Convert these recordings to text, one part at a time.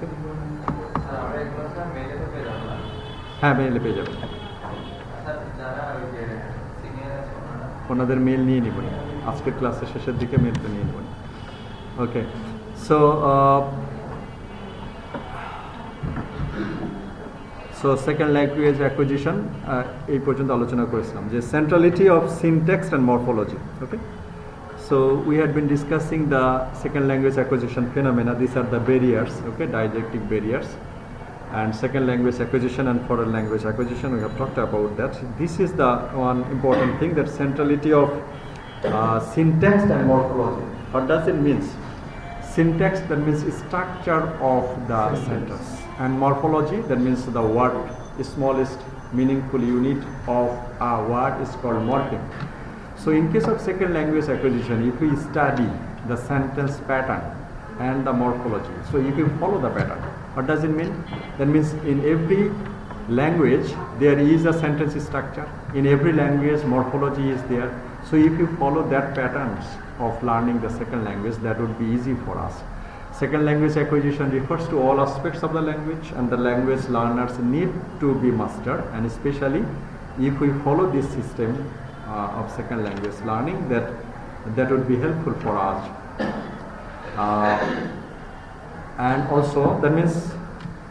ওকে, হ্যাঁ মেইলে পেয়ে যাবেন। ওনাদের মেল নিয়ে নিব, আজকের ক্লাসের শেষের দিকে মেলটা নিয়ে নেব। Okay, so second language acquisition এই পর্যন্ত আলোচনা করেছিলাম যে centrality of syntax and morphology. Okay, so we had been discussing the second language acquisition phenomena. These are the barriers, okay, didactic barriers, and second language acquisition and foreign language acquisition, we have talked about that. This is the one important thing, that centrality of syntax and morphology. What does it mean? Syntax, that means structure of the sentence, and morphology, that means the word, smallest meaningful unit of a word is called morpheme. So in case of second language acquisition, if we study the sentence pattern and the morphology, so if you follow the pattern, what does it mean? That means in every language there is a sentence structure, in every language morphology is there. So if you follow that patterns of learning the second language, that would be easy for us. Second language acquisition refers to all aspects of the language, and the language learners need to be mastered, and especially if we follow this system of second language learning, that would be helpful for us. And also that means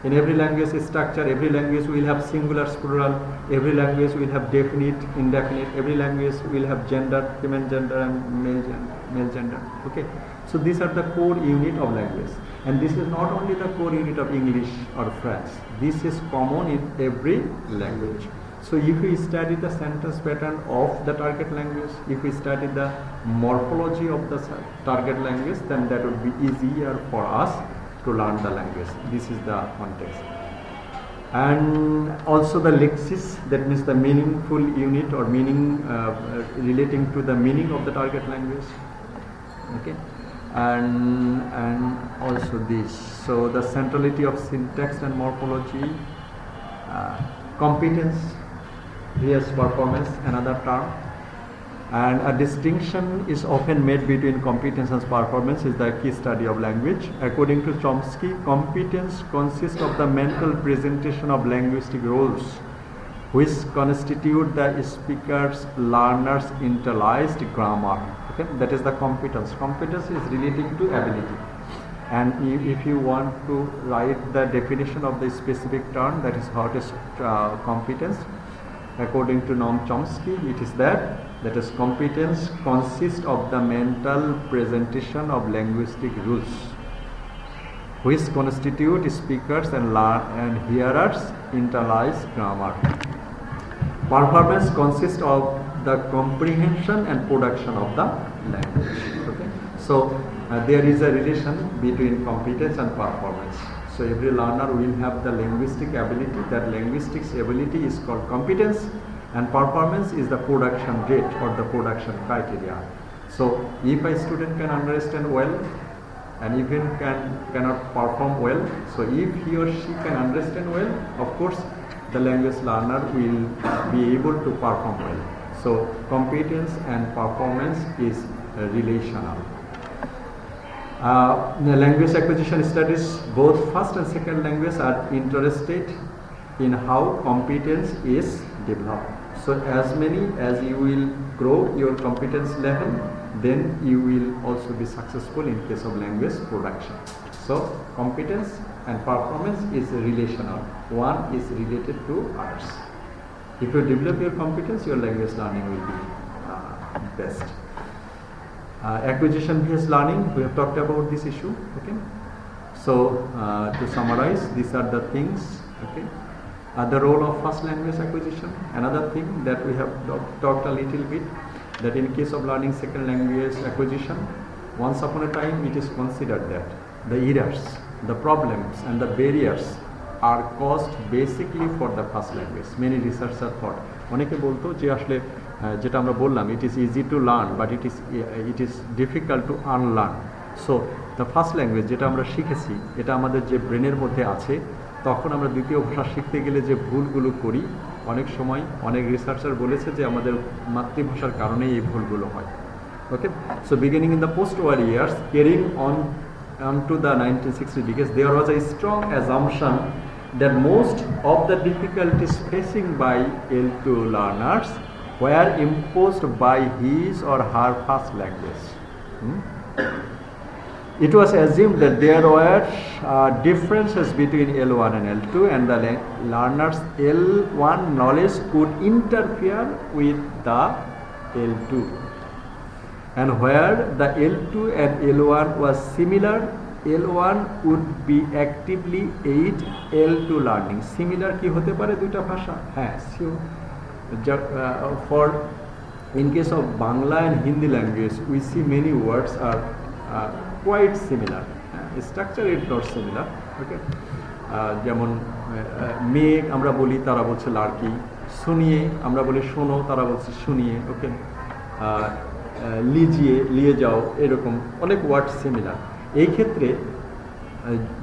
in every language structure, every language will have singular, plural, every language will have definite, indefinite, every language will have gender, female gender and male gender. Okay, so these are the core unit of language, and this is not only the core unit of English or French, this is common in every language. So if we study the sentence pattern of the target language, if we study the morphology of the target language, then that would be easier for us to learn the language. This is the context. And also the lexis, that means the meaningful unit or meaning relating to the meaning of the target language. Okay, and also this. So the centrality of syntax and morphology, competence, yes, performance, another term, and a distinction is often made between competence and performance is the key study of language. According to Chomsky, competence consists of the mental presentation of linguistic roles which constitute the speaker's learner's internalized grammar. Okay, that is the competence. Competence is relating to ability, and if you want to write the definition of the specific term, that is what is competence. According to Noam Chomsky, it is that is competence consists of the mental presentation of linguistic rules which constitute speakers and hearers internalized grammar. Performance consists of the comprehension and production of the language. Okay, so there is a relation between competence and performance. So every learner will have the linguistic ability. That linguistics ability is called competence, and performance is the production rate or the production criteria. So if a student can understand well and even cannot perform well, so if he or she can understand well, of course the language learner will be able to perform well. So competence and performance is relational. The language acquisition studies, both first and second language, are interested in how competence is developed. So as many as you will grow your competence level, then you will also be successful in case of language production. So competence and performance is relational. One is related to others. If you develop your competence, your language learning will be best. Acquisition-based learning, we have talked about this issue. Okay, so to summarize, these are the things. Okay, the role of first language acquisition. Another thing that we have talked a little bit, that in case of learning second language acquisition, once upon a time it is considered that the errors, the problems and the barriers are caused basically for the first language. Many researchers thought, অনেকে বলতো যে আসলে যেটা আমরা বললাম, it is easy to learn but it is difficult to unlearn. So the first language যেটা আমরা শিখেছি, এটা আমাদের যে ব্রেনের মধ্যে আছে, তখন আমরা দ্বিতীয় ভাষা শিখতে গেলে যে ভুলগুলো করি, অনেক সময় অনেক রিসার্চার বলেছে যে আমাদের মাতৃভাষার কারণেই এই ভুলগুলো হয়. Okay, so beginning in the post-war years, carrying on to the 1960 decades, there was a strong assumption that most of the difficulties facing by L2 learners were imposed by his or her first language. It was assumed that there were differences between L1 and L2, and the learners' L1 knowledge could interfere with the L2. And where the L2 and L1 was similar, L1 would be actively aid L2 learning. Similar কি হতে পারে দুইটা ভাষা? হ্যাঁ, for in case of Bangla and Hindi language, we see many words are quite similar. Structure is not similar. Okay. যেমন মেঘ আমরা বলি, তারা বলছে লাড়কি, শুনিয়ে আমরা বলি শোনো, তারা বলছে শুনিয়ে। ওকে, লিজিয়ে, লিয়ে যাও, এরকম অনেক ওয়ার্ড সিমিলার। এই ক্ষেত্রে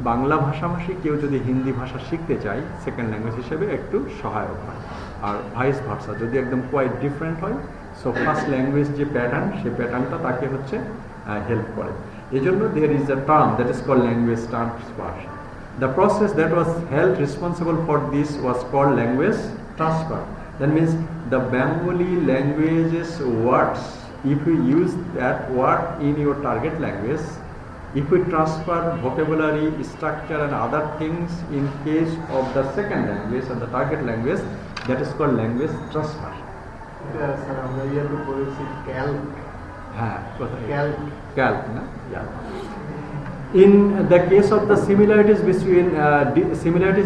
বাংলা ভাষাভাষী কেউ যদি হিন্দি ভাষা শিখতে চায় সেকেন্ড ল্যাঙ্গুয়েজ হিসেবে একটু সহায়ক হয়, আর ভাইস ভার্সা যদি একদম কোয়াইট ডিফারেন্ট হয়, সো ফার্স্ট ল্যাঙ্গুয়েজ যে প্যাটার্ন, সেই প্যাটার্নটা তাকে হচ্ছে হেল্প করে। এই জন্য there is a term that is called language transfer. The process that was held responsible for this was called language transfer. That means the Bengali language's words, if you use that word in your target language, if we transfer vocabulary, structure and other things in case of the second language and the target language, that is called language transfer. Yes, sir. We have to polish calc. Calc, na? Yeah. In the case of the similarities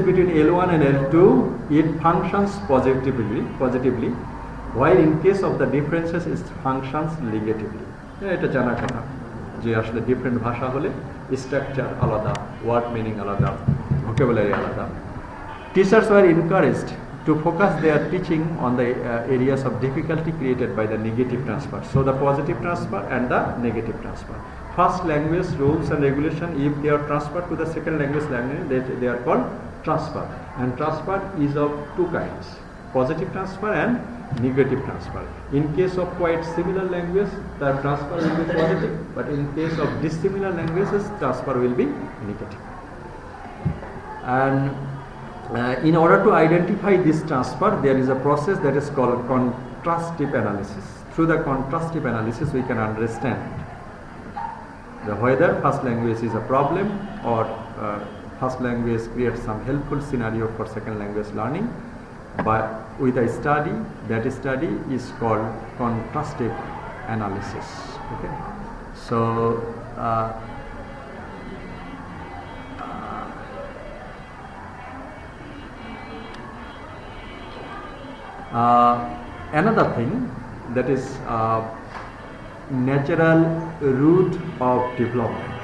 between L1 and L2, it functions positively, while in case of the differences it functions negatively. এটা জানা কথা যে আসলে different ভাষা হলে structure আলাদা, word meaning আলাদা, vocabulary আলাদা। Teachers were encouraged to focus their teaching on the areas of difficulty created by the negative transfer. So the positive transfer and the negative transfer. First language rules and regulation, if they are transferred to the second language, they are called transfer. And transfer is of two kinds: positive transfer and negative transfer. In case of quite similar language, the transfer will be positive, but in case of dissimilar languages, transfer will be negative. And in order to identify this transfer, there is a process that is called contrastive analysis. Through the contrastive analysis, we can understand whether first language is a problem or first language creates some helpful scenario for second language learning. But with a study, that study is called contrastive analysis. Okay, so another thing, that is natural route of development.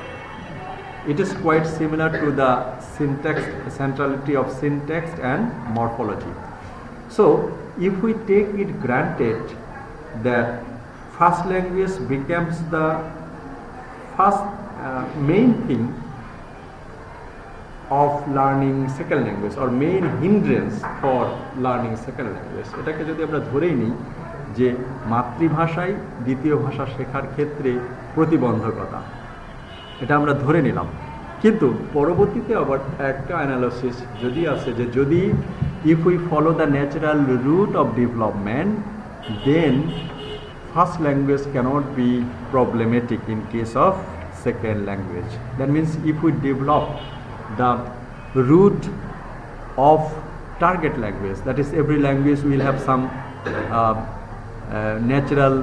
It is quite similar to the centrality of syntax and morphology. So if we take it granted that first language becomes the first main thing of learning second language or main hindrance for learning second language, এটাকে যদি আমরা ধরেই নিই যে মাতৃভাষায় দ্বিতীয় ভাষা শেখার ক্ষেত্রে প্রতিবন্ধকতা, এটা আমরা ধরে নিলাম। কিন্তু পরবর্তীতে আবার একটা অ্যানালিসিস যদি আছে যে যদি if we follow the natural route of development, then first language cannot be problematic in case of second language. That means if we develop the route of target language, that is every language will have some natural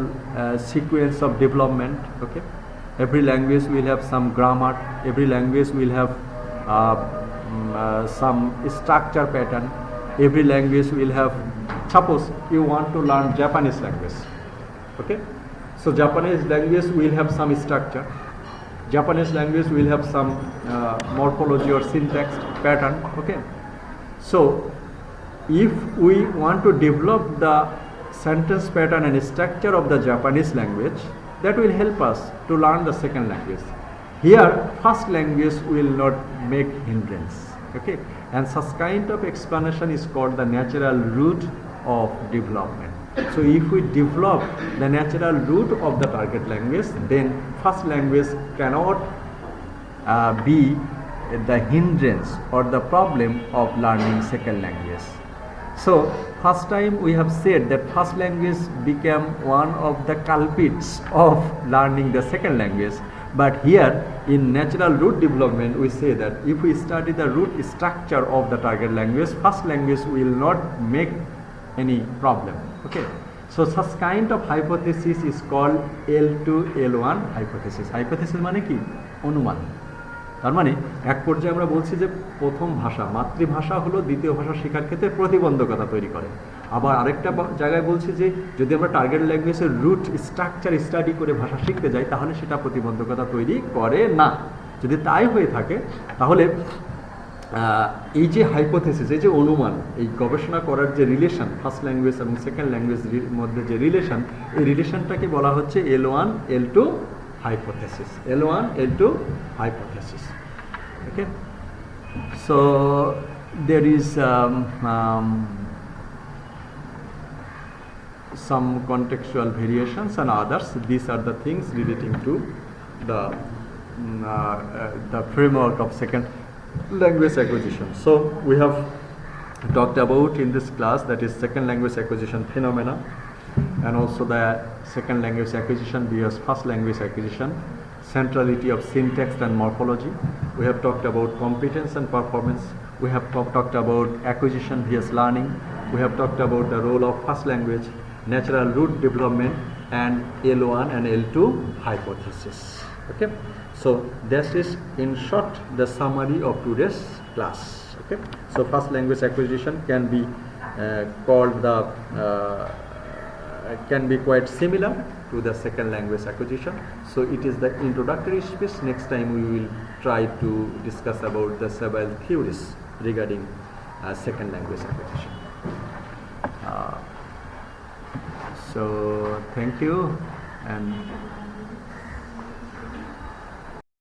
sequence of development. Okay, every language will have some grammar, every language will have some structure pattern, every language will have, suppose you want to learn Japanese language, okay, so Japanese language will have some structure, Japanese language will have some morphology or syntax pattern. Okay, so if we want to develop the sentence pattern and structure of the Japanese language, that will help us to learn the second language. Here first language will not make hindrance. Okay, and such kind of explanation is called the natural route of development. So if we develop the natural route of the target language, then first language cannot be the hindrance or the problem of learning second language. So first time we have said that first language became one of the culprits of learning the second language, but here in natural root development we say that if we study the root structure of the target language, first language will not make any problem. Okay, so such kind of hypothesis is called L2 L1 hypothesis. Hypothesis মানে কি? অনুমান। তার মানে এক পর্যায়ে আমরা বলছি যে প্রথম ভাষা মাতৃভাষা হলো দ্বিতীয় ভাষা শেখার ক্ষেত্রে প্রতিবন্ধকতা তৈরি করে। আবার আরেকটা জায়গায় বলছি যে যদি আমরা টার্গেট ল্যাঙ্গুয়েজের রুট স্ট্রাকচার স্টাডি করে ভাষা শিখতে যাই তাহলে সেটা প্রতিবন্ধকতা তৈরি করে না। যদি তাই হয়ে থাকে তাহলে এই যে হাইপোথেসিস, এই যে অনুমান, এই গবেষণা করার যে রিলেশন ফার্স্ট ল্যাঙ্গুয়েজ এবং সেকেন্ড ল্যাঙ্গুয়েজের মধ্যে যে রিলেশন, এই রিলেশনটাকে বলা হচ্ছে L1 L2 hypothesis. L1 L2 hypothesis. Okay, so there is some contextual variations and others. These are the things relating to the framework of second language acquisition. So we have talked about in this class, that is second language acquisition phenomena, and also the second language acquisition vs first language acquisition, centrality of syntax and morphology. We have talked about competence and performance. We have talked about acquisition vs learning. We have talked about the role of first language, natural root development, and L1 and L2 hypothesis. Okay, so this is in short the summary of today's class. Okay, so first language acquisition can be called the can be quite similar to the second language acquisition. So it is the introductory speech. Next time we will try to discuss about the several theories regarding second language acquisition. So thank you, and